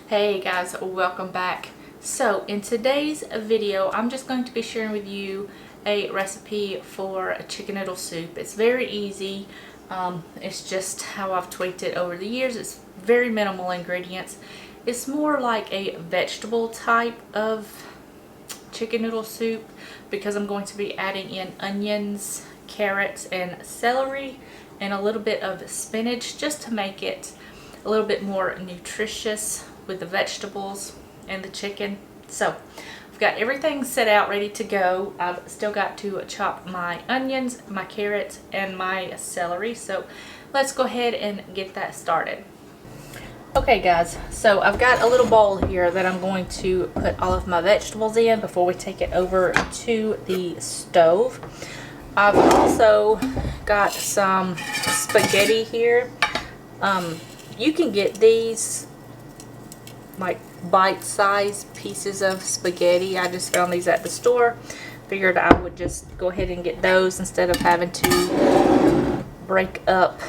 Hey guys, welcome back. So in today's video, I'm just going to be sharing with you a recipe for a chicken noodle soup. It's very easy. It's just how I've tweaked it over the years. It's very minimal ingredients. It's more like a vegetable type of chicken noodle soup because I'm going to be adding in onions, carrots, and celery, and a little bit of spinach just to make it a little bit more nutritious with the vegetables and the chicken. So I've got everything set out ready to go. I've still got to chop my onions, my carrots, and my celery. So let's go ahead and get that started. Okay guys, so I've got a little bowl here that I'm going to put all of my vegetables in before we take it over to the stove. I've also got some spaghetti here. You can get these like bite-sized pieces of spaghetti. I just found these at the store. Figured I would just go ahead and get those instead of having to break up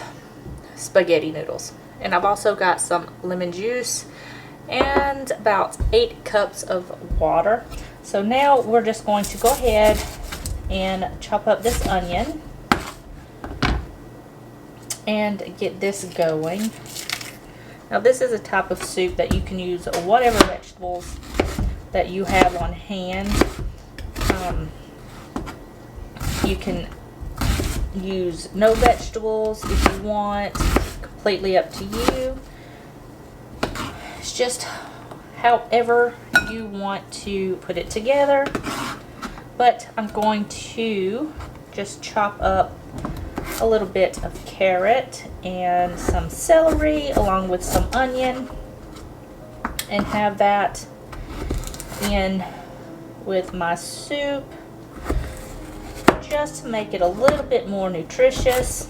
spaghetti noodles. And I've also got some lemon juice and about 8 cups of water. So now we're just going to go ahead and chop up this onion and get this going. Now this is a type of soup that you can use whatever vegetables that you have on hand. You can use no vegetables if you want. Completely up to you. It's just however you want to put it together. But I'm going to just chop up a little bit of carrot and some celery along with some onion and have that in with my soup just to make it a little bit more nutritious.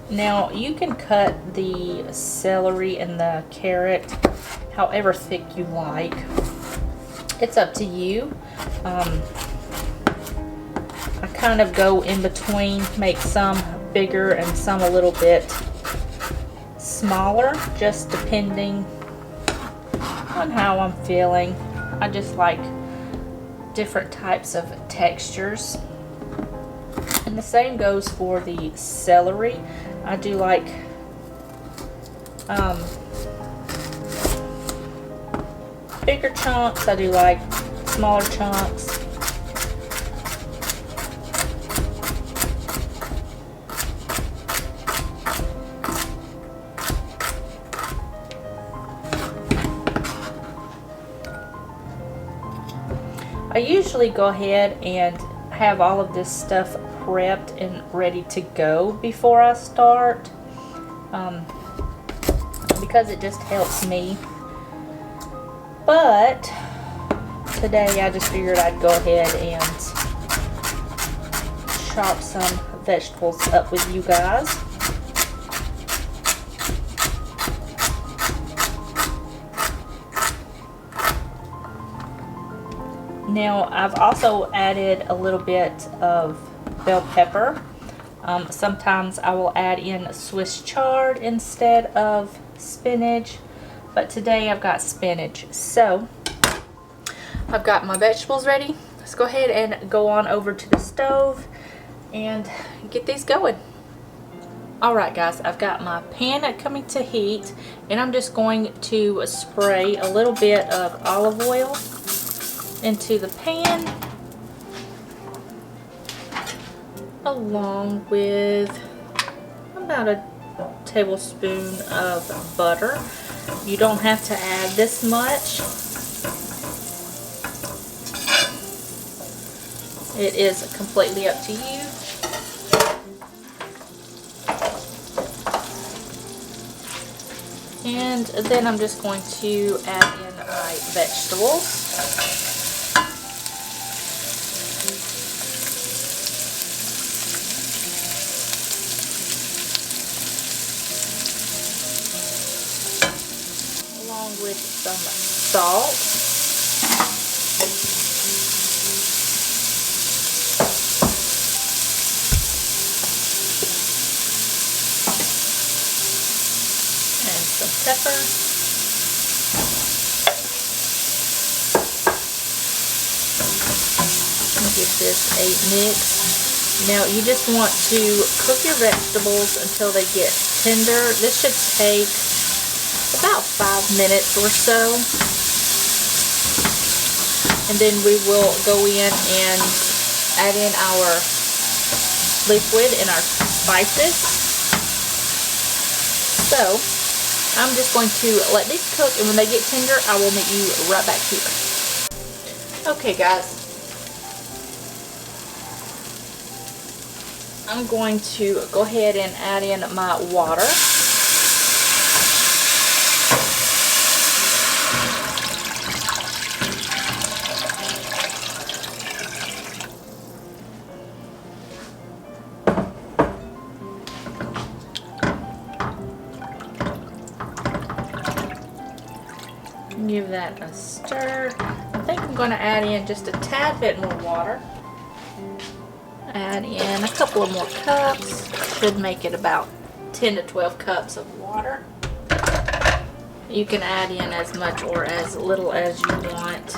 Now you can cut the celery and the carrot however thick you like. It's up to you. I kind of go in between, make some bigger and some a little bit smaller, just depending on how I'm feeling. I just like different types of textures. And the same goes for the celery. I do like bigger chunks. I do like smaller chunks. I usually go ahead and have all of this stuff prepped and ready to go before I start, because it just helps me. But today I just figured I'd go ahead and chop some vegetables up with you guys. Now I've also added a little bit of bell pepper. Sometimes I will add in Swiss chard instead of spinach, but today I've got spinach. So I've got my vegetables ready. Let's go ahead and go on over to the stove and get these going. Alright guys, I've got my pan coming to heat, and I'm just going to spray a little bit of olive oil into the pan, along with about a tablespoon of butter. You don't have to add this much. It is completely up to you. And then I'm just going to add in my vegetables. along with some salt. And some pepper. Give this a mix. Now you just want to cook your vegetables until they get tender. This should take about 5 minutes or so. And then we will go in and add in our liquid and our spices. So I'm just going to let these cook, and when they get tender, I will meet you right back here. Okay guys, I'm going to go ahead and add in my water. Give that a stir. I think I'm going to add in just a tad bit more water. Add in a couple of more cups. Should make it about 10 to 12 cups of water. You can add in as much or as little as you want.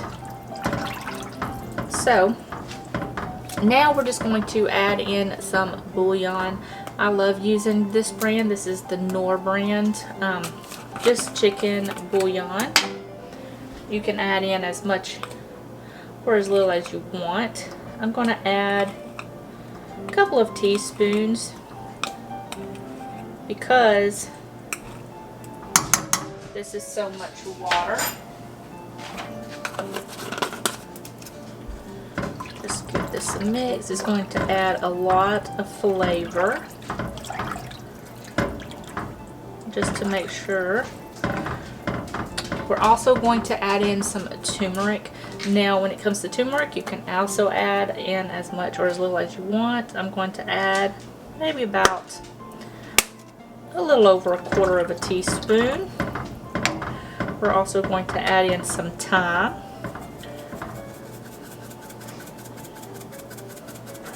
So now we're just going to add in some bouillon. I love using this brand. This is the Noodle brand. Just chicken bouillon. You can add in as much or as little as you want. I'm going to add a couple of teaspoons because this is so much water. Just give this a mix. It's going to add a lot of flavor just to make sure. We're also going to add in some turmeric. Now when it comes to turmeric, you can also add in as much or as little as you want. I'm going to add maybe about a little over 1/4 of a teaspoon. We're also going to add in some thyme.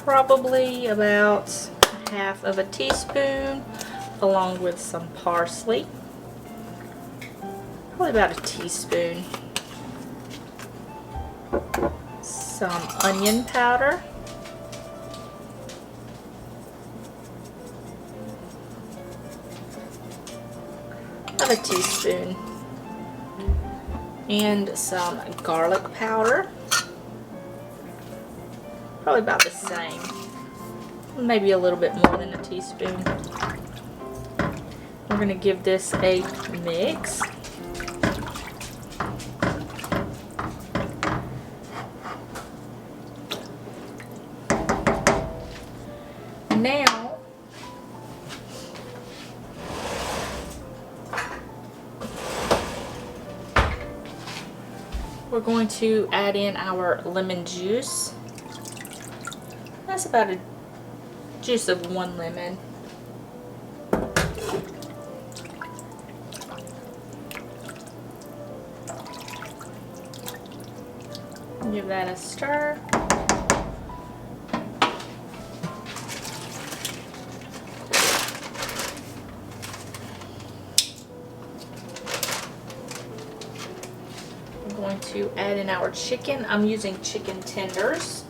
Probably about 1/2 of a teaspoon, along with some parsley. Probably about a teaspoon. Some onion powder. About a teaspoon. And some garlic powder. Probably about the same. Maybe a little bit more than a teaspoon. We're going to give this a mix. Now we're going to add in our lemon juice. That's about a juice of 1 lemon. Give that a stir. Going to add in our chicken. I'm using chicken tenders,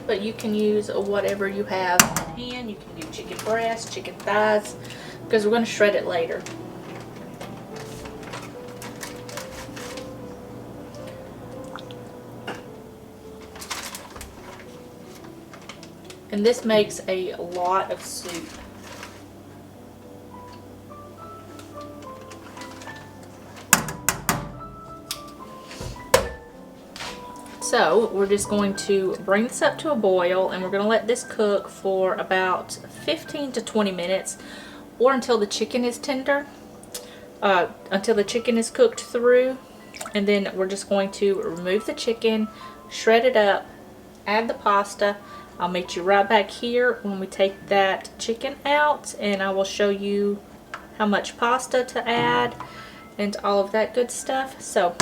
but you can use whatever you have on hand. You can do chicken breast, chicken thighs, because we're going to shred it later. And this makes a lot of soup. So we're just going to bring this up to a boil, and we're going to let this cook for about 15 to 20 minutes, or until the chicken is tender, until the chicken is cooked through. And then we're just going to remove the chicken, shred it up, add the pasta. I'll meet you right back here when we take that chicken out, and I will show you how much pasta to add and all of that good stuff. So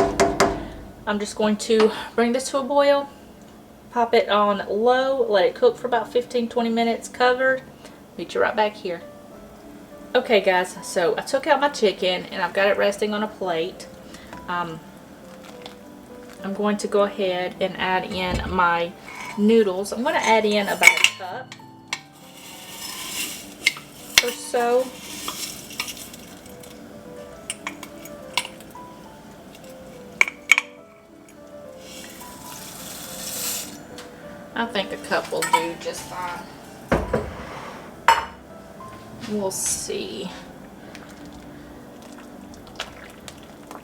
I'm just going to bring this to a boil, pop it on low, let it cook for about 15-20 minutes covered. Meet you right back here. Okay guys, so I took out my chicken and I've got it resting on a plate. I'm going to go ahead and add in my noodles. I'm going to add in about a cup or so. I think a cup will do just fine. We'll see.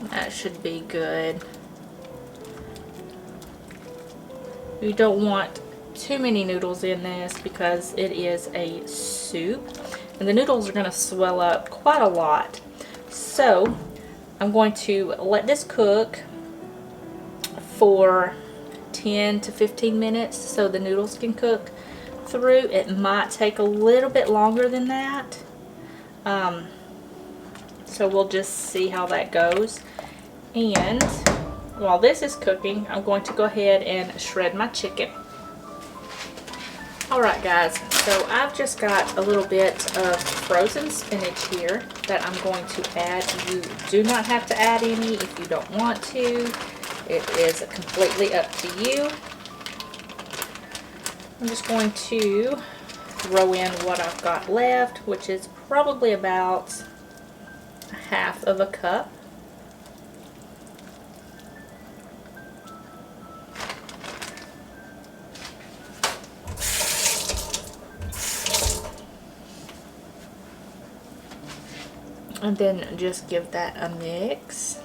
That should be good. You don't want too many noodles in this because it is a soup and the noodles are going to swell up quite a lot. So I'm going to let this cook for 10 to 15 minutes so the noodles can cook through. It might take a little bit longer than that, so we'll just see how that goes. And while this is cooking, I'm going to go ahead and shred my chicken. Alright guys, so I've just got a little bit of frozen spinach here that I'm going to add. You do not have to add any if you don't want to. It is completely up to you. I'm just going to throw in what I've got left, which is probably about half of a cup. And then just give that a mix.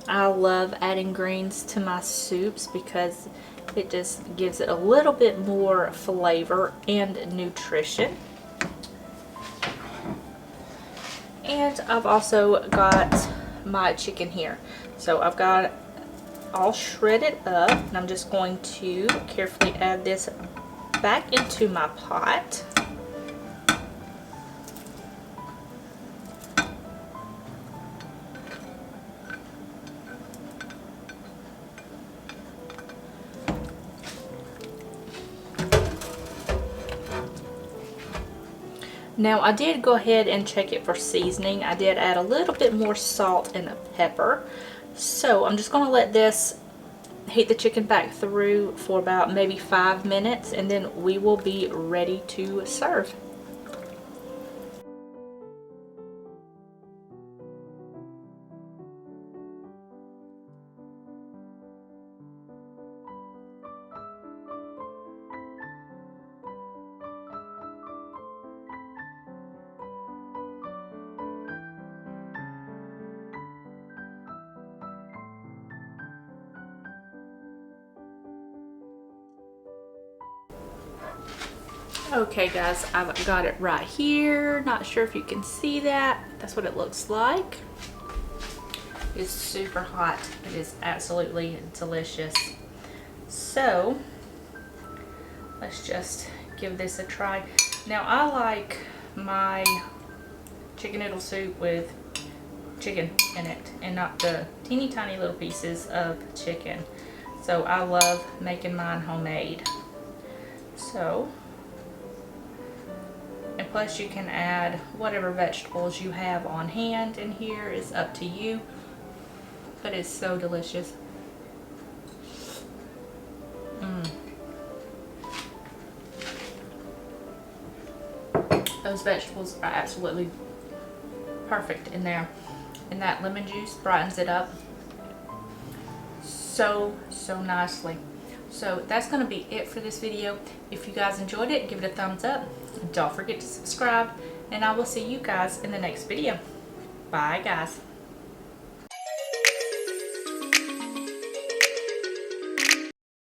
I love adding greens to my soups because it just gives it a little bit more flavor and nutrition. And I've also got my chicken here. So I've got it all shredded up and I'm just going to carefully add this back into my pot. Now I did go ahead and check it for seasoning. I did add a little bit more salt and pepper. So I'm just going to let this heat the chicken back through for about maybe 5 minutes and then we will be ready to serve. Okay guys, I've got it right here. Not sure if you can see that. That's what it looks like. It's super hot. It is absolutely delicious. So let's just give this a try. Now I like my chicken noodle soup with chicken in it and not the teeny tiny little pieces of chicken. So I love making mine homemade. So, and plus you can add whatever vegetables you have on hand in here. Is up to you, but it's so delicious. Those vegetables are absolutely perfect in there, and that lemon juice brightens it up so nicely. So that's going to be it for this video. If you guys enjoyed it, give it a thumbs up. Don't forget to subscribe, and I will see you guys in the next video. Bye guys.